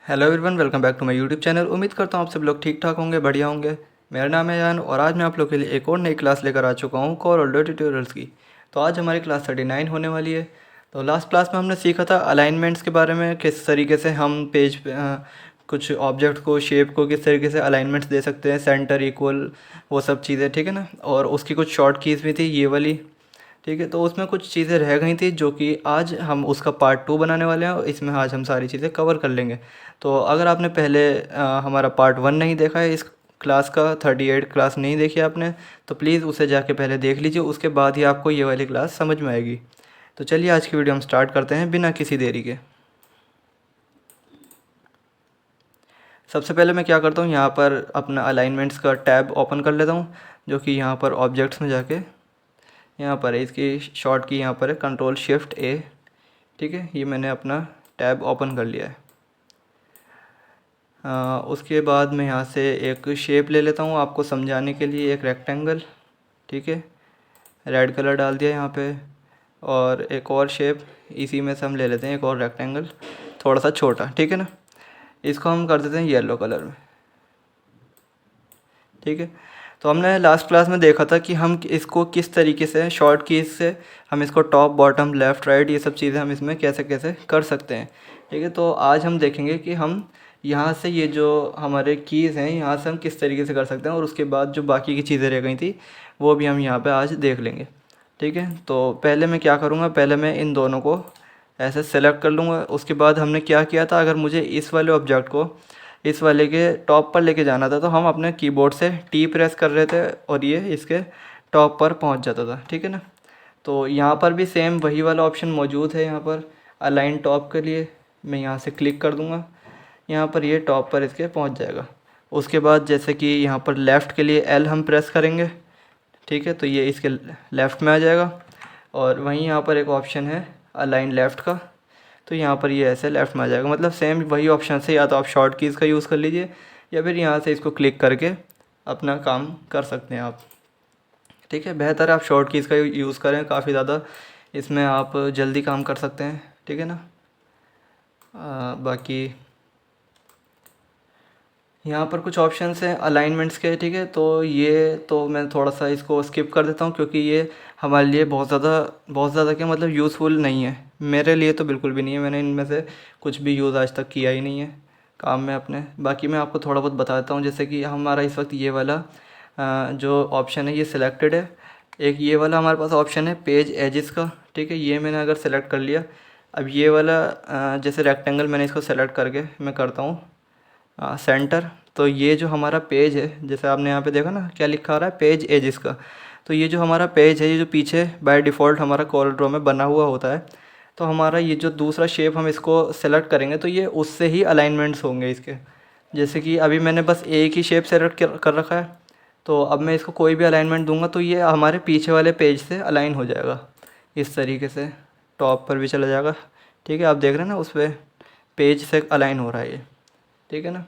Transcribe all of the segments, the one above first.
Hello everyone, welcome back to my YouTube channel. उम्मीद करता हूँ आप सब लोग ठीक ठाक होंगे, बढ़िया होंगे। मेरा नाम है यान और आज मैं आप लोग के लिए एक और नई क्लास लेकर आ चुका हूँ कोर ऑडियो ट्यूटोरियल्स की। तो आज हमारी क्लास 39 होने वाली है। तो लास्ट क्लास में हमने सीखा था अलाइनमेंट्स के बारे में, किस तरीके से हम पेज पे कुछ ऑब्जेक्ट को, शेप को किस तरीके से अलाइनमेंट्स दे सकते हैं, सेंटर, इक्वल, वो सब चीज़ें, ठीक है ना। और उसकी कुछ शॉर्ट कीज़ भी थी, ये वाली, ठीक है। तो उसमें कुछ चीज़ें रह गई थी जो कि आज हम उसका पार्ट 2 बनाने वाले हैं और इसमें आज हम सारी चीज़ें कवर कर लेंगे। तो अगर आपने पहले हमारा पार्ट 1 नहीं देखा है, इस क्लास का 38 क्लास नहीं देखी आपने, तो प्लीज़ उसे जाके पहले देख लीजिए, उसके बाद ही आपको ये वाली क्लास समझ में आएगी। तो चलिए आज की वीडियो हम स्टार्ट करते हैं बिना किसी देरी के। सबसे पहले मैं क्या करता हूँ, यहाँ पर अपना अलाइनमेंट्स का टैब ओपन कर लेता हूँ, जो कि यहाँ पर ऑब्जेक्ट्स में जाके यहाँ पर है, इसकी शॉर्ट की यहाँ पर है Ctrl+Shift+A, ठीक है। ये मैंने अपना टैब ओपन कर लिया है। उसके बाद मैं यहाँ से एक शेप ले लेता हूँ आपको समझाने के लिए, एक रेक्टेंगल, ठीक है। रेड कलर डाल दिया यहाँ पे। और एक और शेप इसी में से हम ले लेते हैं, एक और रेक्टेंगल थोड़ा सा छोटा, ठीक है ना। इसको हम कर देते हैं येलो कलर में, ठीक है। तो हमने लास्ट क्लास में देखा था कि हम इसको किस तरीके से शॉर्ट कीज से हम इसको टॉप, बॉटम, लेफ़्ट, राइट, ये सब चीज़ें हम इसमें कैसे कैसे कर सकते हैं, ठीक है। तो आज हम देखेंगे कि हम यहाँ से ये जो हमारे कीज़ हैं, यहाँ से हम किस तरीके से कर सकते हैं, और उसके बाद जो बाकी की चीज़ें रह गई थी वो भी हम यहाँ पे आज देख लेंगे, ठीक है। तो पहले मैं क्या करूँगा, पहले मैं इन दोनों को ऐसे सेलेक्ट कर लूँगा। उसके बाद हमने क्या किया था, अगर मुझे इस वाले ऑब्जेक्ट को इस वाले के टॉप पर लेके जाना था तो हम अपने कीबोर्ड से टी प्रेस कर रहे थे और ये इसके टॉप पर पहुंच जाता था, ठीक है ना। तो यहाँ पर भी सेम वही वाला ऑप्शन मौजूद है। यहाँ पर अलाइन टॉप के लिए मैं यहाँ से क्लिक कर दूँगा, यहाँ पर ये टॉप पर इसके पहुँच जाएगा। उसके बाद जैसे कि यहाँ पर लेफ़्ट के लिए एल हम प्रेस करेंगे, ठीक है, तो ये इसके लेफ़्ट में आ जाएगा। और वहीं यहाँ पर एक ऑप्शन है अलाइन लेफ़्ट का, तो यहाँ पर ये ऐसे लेफ़्ट में आ जाएगा। मतलब सेम वही ऑप्शन से या तो आप शॉर्ट कीज़ का यूज़ कर लीजिए या फिर यहाँ से इसको क्लिक करके अपना काम कर सकते हैं आप, ठीक है। बेहतर है आप शॉर्ट कीज़ का यूज़ करें, काफ़ी ज़्यादा इसमें आप जल्दी काम कर सकते हैं, ठीक है ना। बाकी यहाँ पर कुछ ऑप्शंस हैं अलाइनमेंट्स के, ठीक है। तो ये तो मैं थोड़ा सा इसको स्किप कर देता हूँ क्योंकि ये हमारे लिए बहुत ज़्यादा क्या मतलब यूज़फुल नहीं है। मेरे लिए तो बिल्कुल भी नहीं है, मैंने इनमें से कुछ भी यूज़ आज तक किया ही नहीं है काम में अपने। बाकी मैं आपको थोड़ा बहुत बता देता हूँ, जैसे कि हमारा इस वक्त ये वाला जो ऑप्शन है ये सिलेक्टेड है। एक ये वाला हमारे पास ऑप्शन है पेज एजिस का, ठीक है। ये मैंने अगर सेलेक्ट कर लिया, अब ये वाला जैसे रेक्टेंगल मैंने इसको सेलेक्ट करके मैं करता हूँ सेंटर, तो ये जो हमारा पेज है, जैसे आपने यहाँ पे देखा ना क्या लिखा आ रहा है, पेज एजिस का। तो ये जो हमारा पेज है, ये जो पीछे बाय डिफ़ॉल्ट हमारा कॉर्ल ड्रॉ में बना हुआ होता है, तो हमारा ये जो दूसरा शेप हम इसको सेलेक्ट करेंगे तो ये उससे ही अलाइनमेंट्स होंगे इसके। जैसे कि अभी मैंने बस एक ही शेप सेलेक्ट कर रखा है, तो अब मैं इसको कोई भी अलाइनमेंट दूंगा तो ये हमारे पीछे वाले पेज से अलाइन हो जाएगा इस तरीके से, टॉप पर भी चला जाएगा, ठीक है। आप देख रहे हैं ना उस पर पेज से अलाइन हो रहा है ये, ठीक है ना।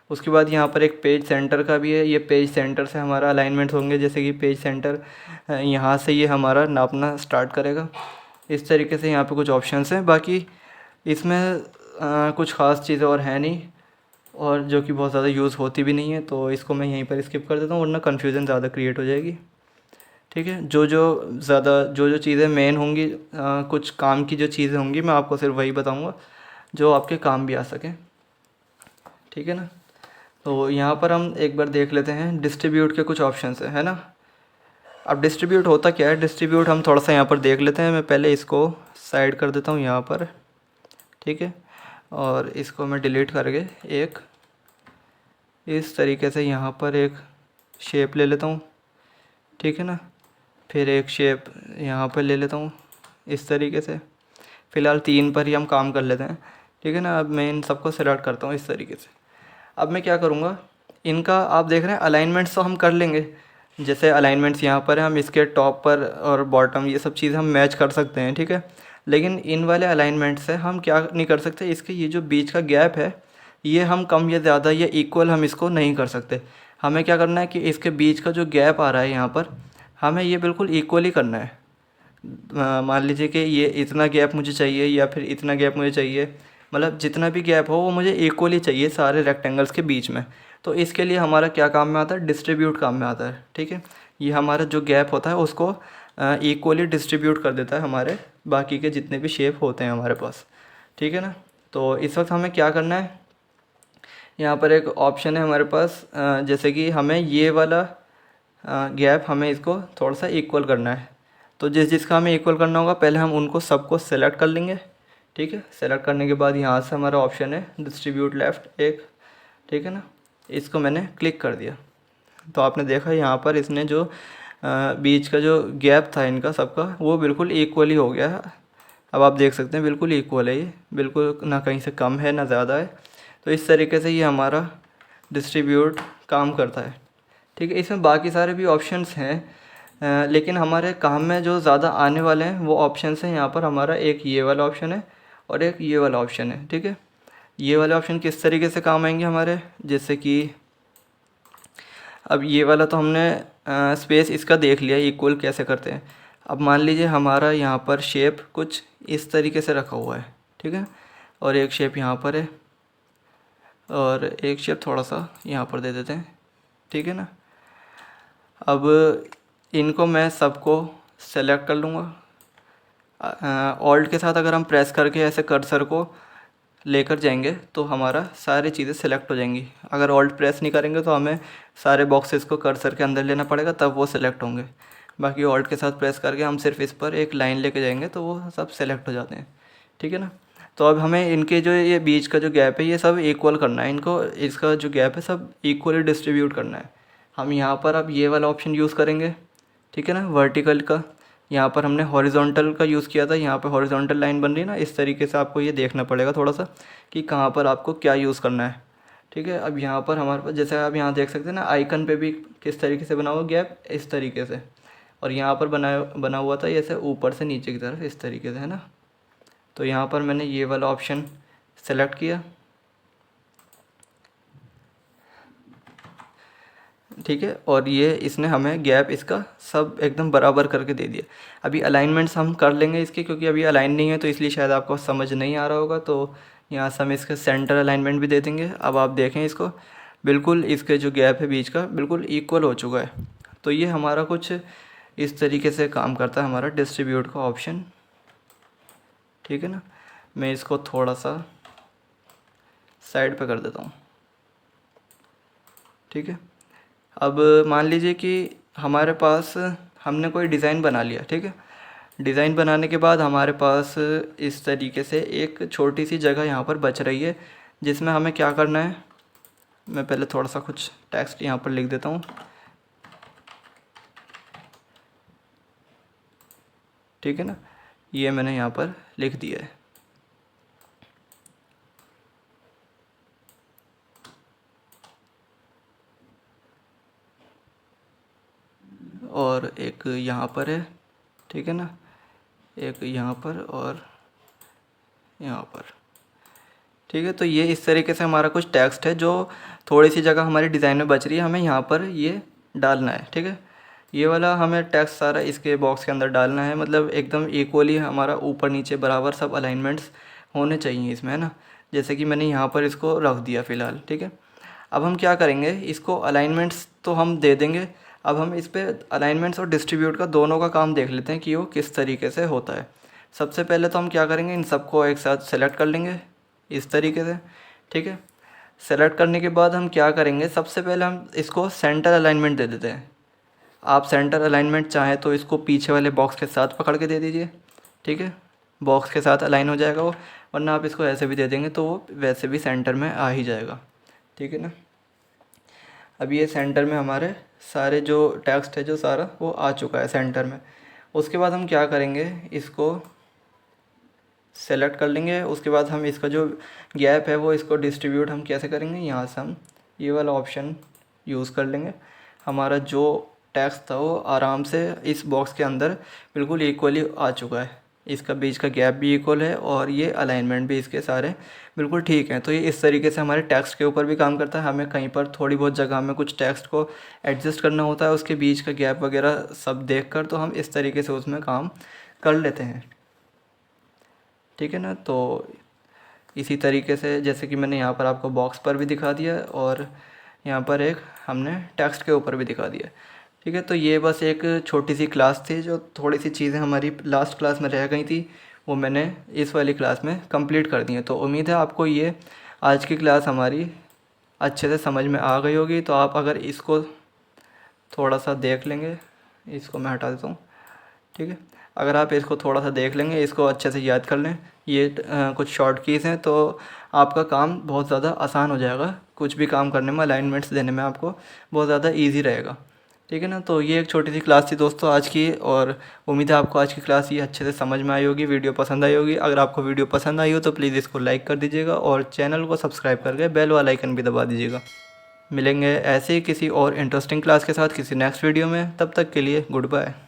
उसके बाद यहाँ पर एक पेज सेंटर का भी है, ये पेज सेंटर से हमारा अलाइनमेंट होंगे। जैसे कि पेज सेंटर यहाँ से ये हमारा नापना स्टार्ट करेगा, इस तरीके से यहाँ पे कुछ ऑप्शंस हैं। बाकी इसमें कुछ ख़ास चीज़ें और हैं नहीं, और जो कि बहुत ज़्यादा यूज़ होती भी नहीं है, तो इसको मैं यहीं पर स्किप कर देता हूँ वरना कन्फ्यूज़न ज़्यादा क्रिएट हो जाएगी, ठीक है। जो चीज़ें मेन होंगी, कुछ काम की जो चीज़ें होंगी, मैं आपको सिर्फ वही बताऊँगा जो आपके काम भी आ सकें, ठीक है ना। तो यहाँ पर हम एक बार देख लेते हैं डिस्ट्रीब्यूट के कुछ ऑप्शंस है ना। अब डिस्ट्रीब्यूट होता क्या है, डिस्ट्रीब्यूट हम थोड़ा सा यहाँ पर देख लेते हैं। मैं पहले इसको साइड कर देता हूँ यहाँ पर, ठीक है। और इसको मैं डिलीट करके एक इस तरीके से यहाँ पर एक शेप ले लेता हूँ, ठीक है ना। फिर एक शेप यहाँ पर ले लेता हूँ इस तरीके से। फ़िलहाल 3 पर ही हम काम कर लेते हैं, ठीक है ना। अब मैं इन सबको सेलेक्ट करता हूँ इस तरीके से। अब मैं क्या करूँगा, इनका आप देख रहे हैं अलाइनमेंट्स तो हम कर लेंगे। जैसे अलाइनमेंट्स यहाँ पर है, हम इसके टॉप पर और बॉटम ये सब चीज़ें हम मैच कर सकते हैं, ठीक है। लेकिन इन वाले अलाइनमेंट से हम क्या नहीं कर सकते, इसके ये जो बीच का गैप है ये हम कम या ज़्यादा या इक्वल हम इसको नहीं कर सकते। हमें क्या करना है कि इसके बीच का जो गैप आ रहा है यहाँ पर, हमें ये बिल्कुल इक्वली करना है। मान लीजिए कि ये इतना गैप मुझे चाहिए या फिर इतना गैप मुझे चाहिए, मतलब जितना भी गैप हो वो मुझे इक्वली चाहिए सारे रेक्टेंगल्स के बीच में। तो इसके लिए हमारा क्या काम में आता है, डिस्ट्रीब्यूट काम में आता है, ठीक है। ये हमारा जो गैप होता है उसको इक्वली डिस्ट्रीब्यूट कर देता है हमारे बाकी के जितने भी शेप होते हैं हमारे पास, ठीक है ना। तो इस वक्त हमें क्या करना है, यहाँ पर एक ऑप्शन है हमारे पास, जैसे कि हमें ये वाला गैप हमें इसको थोड़ा सा इक्वल करना है। तो जिस जिसका हमें इक्वल करना होगा पहले हम उनको सबको सेलेक्ट कर लेंगे, ठीक है। सेलेक्ट करने के बाद यहाँ से हमारा ऑप्शन है डिस्ट्रीब्यूट लेफ़्ट एक, ठीक है ना। इसको मैंने क्लिक कर दिया तो आपने देखा यहाँ पर इसने जो बीच का जो गैप था इनका सबका वो बिल्कुल इक्वली हो गया है। अब आप देख सकते हैं बिल्कुल इक्वल है, ये बिल्कुल ना कहीं से कम है ना ज़्यादा है। तो इस तरीके से ये हमारा डिस्ट्रीब्यूट काम करता है, ठीक है। इसमें बाकी सारे भी ऑप्शंस हैं, लेकिन हमारे काम में जो ज़्यादा आने वाले हैं वो ऑप्शंस हैं यहाँ पर। हमारा एक ये वाला ऑप्शन है और एक ये वाला ऑप्शन है, ठीक है। ये वाले ऑप्शन किस तरीके से काम आएंगे हमारे, जैसे कि अब ये वाला तो हमने स्पेस इसका देख लिया इक्वल कैसे करते हैं। अब मान लीजिए हमारा यहाँ पर शेप कुछ इस तरीके से रखा हुआ है, ठीक है। और एक शेप यहाँ पर है और एक शेप थोड़ा सा यहाँ पर दे देते हैं, ठीक है ना। अब इनको मैं सबको सेलेक्ट कर लूँगा। ऑल्ट के साथ अगर हम प्रेस करके ऐसे कर्सर को लेकर जाएंगे तो हमारा सारी चीज़ें सेलेक्ट हो जाएंगी। अगर ऑल्ट प्रेस नहीं करेंगे तो हमें सारे बॉक्सेस को कर्सर के अंदर लेना पड़ेगा तब वो सेलेक्ट होंगे। बाकी ऑल्ट के साथ प्रेस करके हम सिर्फ इस पर एक लाइन लेके जाएंगे तो वो सब सेलेक्ट हो जाते हैं, ठीक है ना। तो अब हमें इनके जो ये बीच का जो गैप है ये सब इक्वल करना है, इनको इसका जो गैप है सब इक्वली डिस्ट्रीब्यूट करना है। हम यहाँ पर अब ये वाला ऑप्शन यूज़ करेंगे, ठीक है ना, वर्टिकल का। यहाँ पर हमने हॉरिजॉन्टल का यूज़ किया था, यहाँ पर हॉरिजॉन्टल लाइन बन रही है ना, इस तरीके से आपको ये देखना पड़ेगा थोड़ा सा कि कहाँ पर आपको क्या यूज़ करना है, ठीक है। अब यहाँ पर हमारे पास जैसे आप यहाँ देख सकते हैं ना आइकन पे भी किस तरीके से बना हुआ गैप इस तरीके से, और यहाँ पर बना हुआ था ऐसे ऊपर से नीचे की तरफ इस तरीके से, है ना। तो यहाँ पर मैंने ये वाला ऑप्शन सेलेक्ट किया, ठीक है। और ये इसने हमें गैप इसका सब एकदम बराबर करके दे दिया। अभी अलाइनमेंट्स हम कर लेंगे इसके, क्योंकि अभी अलाइन नहीं है तो इसलिए शायद आपको समझ नहीं आ रहा होगा। तो यहाँ से हम इसका सेंटर अलाइनमेंट भी दे देंगे। अब आप देखें इसको, बिल्कुल इसके जो गैप है बीच का बिल्कुल इक्वल हो चुका है। तो ये हमारा कुछ इस तरीके से काम करता है हमारा डिस्ट्रीब्यूट का ऑप्शन, ठीक है ना। मैं इसको थोड़ा सा साइड पे कर देता हूँ, ठीक है। अब मान लीजिए कि हमारे पास हमने कोई डिज़ाइन बना लिया, ठीक है। डिज़ाइन बनाने के बाद हमारे पास इस तरीके से एक छोटी सी जगह यहाँ पर बच रही है जिसमें हमें क्या करना है। मैं पहले थोड़ा सा कुछ टेक्स्ट यहाँ पर लिख देता हूँ, ठीक है ना। ये मैंने यहाँ पर लिख दिया है। और एक यहाँ पर है, ठीक है ना, एक यहाँ पर और यहाँ पर, ठीक है। तो ये इस तरीके से हमारा कुछ टेक्स्ट है जो थोड़ी सी जगह हमारी डिज़ाइन में बच रही है, हमें यहाँ पर ये डालना है, ठीक है। ये वाला हमें टेक्स्ट सारा इसके बॉक्स के अंदर डालना है, मतलब एकदम इक्वली हमारा ऊपर नीचे बराबर सब अलाइनमेंट्स होने चाहिए इसमें, है ना। जैसे कि मैंने यहाँ पर इसको रख दिया फ़िलहाल, ठीक है। अब हम क्या करेंगे, इसको अलाइनमेंट्स तो हम दे देंगे। अब हम इस पर अलाइनमेंट्स और डिस्ट्रीब्यूट का दोनों का काम देख लेते हैं कि वो किस तरीके से होता है। सबसे पहले तो हम क्या करेंगे, इन सबको एक साथ सेलेक्ट कर लेंगे इस तरीके से, ठीक है। सेलेक्ट करने के बाद हम क्या करेंगे, सबसे पहले हम इसको सेंटर अलाइनमेंट दे देते हैं। आप सेंटर अलाइनमेंट चाहें तो इसको पीछे वाले बॉक्स के साथ पकड़ के दे दीजिए, ठीक है। बॉक्स के साथ अलाइन हो जाएगा वो, वरना आप इसको ऐसे भी दे देंगे तो वो वैसे भी सेंटर में आ ही जाएगा, ठीक है ना। अब ये सेंटर में हमारे सारे जो टेक्स्ट है जो सारा वो आ चुका है सेंटर में। उसके बाद हम क्या करेंगे, इसको सेलेक्ट कर लेंगे। उसके बाद हम इसका जो गैप है वो इसको डिस्ट्रीब्यूट हम कैसे करेंगे, यहाँ से हम ये वाला ऑप्शन यूज़ कर लेंगे। हमारा जो टेक्स्ट था वो आराम से इस बॉक्स के अंदर बिल्कुल इक्वली आ चुका है। इसका बीच का गैप भी इक्वल है और ये अलाइनमेंट भी इसके सारे बिल्कुल ठीक हैं। तो ये इस तरीके से हमारे टेक्स्ट के ऊपर भी काम करता है। हमें कहीं पर थोड़ी बहुत जगह में कुछ टेक्स्ट को एडजस्ट करना होता है, उसके बीच का गैप वगैरह सब देख कर, तो हम इस तरीके से उसमें काम कर लेते हैं, ठीक है ना। तो इसी तरीके से जैसे कि मैंने यहाँ पर आपको बॉक्स पर भी दिखा दिया और यहाँ पर एक हमने टेक्स्ट के ऊपर भी दिखा दिया। ठीक है, तो ये बस एक छोटी सी क्लास थी, जो थोड़ी सी चीज़ें हमारी लास्ट क्लास में रह गई थी वो मैंने इस वाली क्लास में कंप्लीट कर दी हैं। तो उम्मीद है आपको ये आज की क्लास हमारी अच्छे से समझ में आ गई होगी। तो आप अगर इसको थोड़ा सा देख लेंगे, इसको मैं हटा देता हूँ। ठीक है, अगर आप इसको थोड़ा सा देख लेंगे, इसको अच्छे से याद कर लें, ये कुछ शॉर्ट कीज़ हैं, तो आपका काम बहुत ज़्यादा आसान हो जाएगा। कुछ भी काम करने में, अलाइनमेंट्स देने में आपको बहुत ज़्यादा ईजी रहेगा। ठीक है ना। तो ये एक छोटी सी क्लास थी दोस्तों आज की, और उम्मीद है आपको आज की क्लास ये अच्छे से समझ में आई होगी, वीडियो पसंद आई होगी। अगर आपको वीडियो पसंद आई हो तो प्लीज़ इसको लाइक कर दीजिएगा और चैनल को सब्सक्राइब करके बेल वाला आइकन भी दबा दीजिएगा। मिलेंगे ऐसे ही किसी और इंटरेस्टिंग क्लास के साथ किसी नेक्स्ट वीडियो में, तब तक के लिए गुड बाय।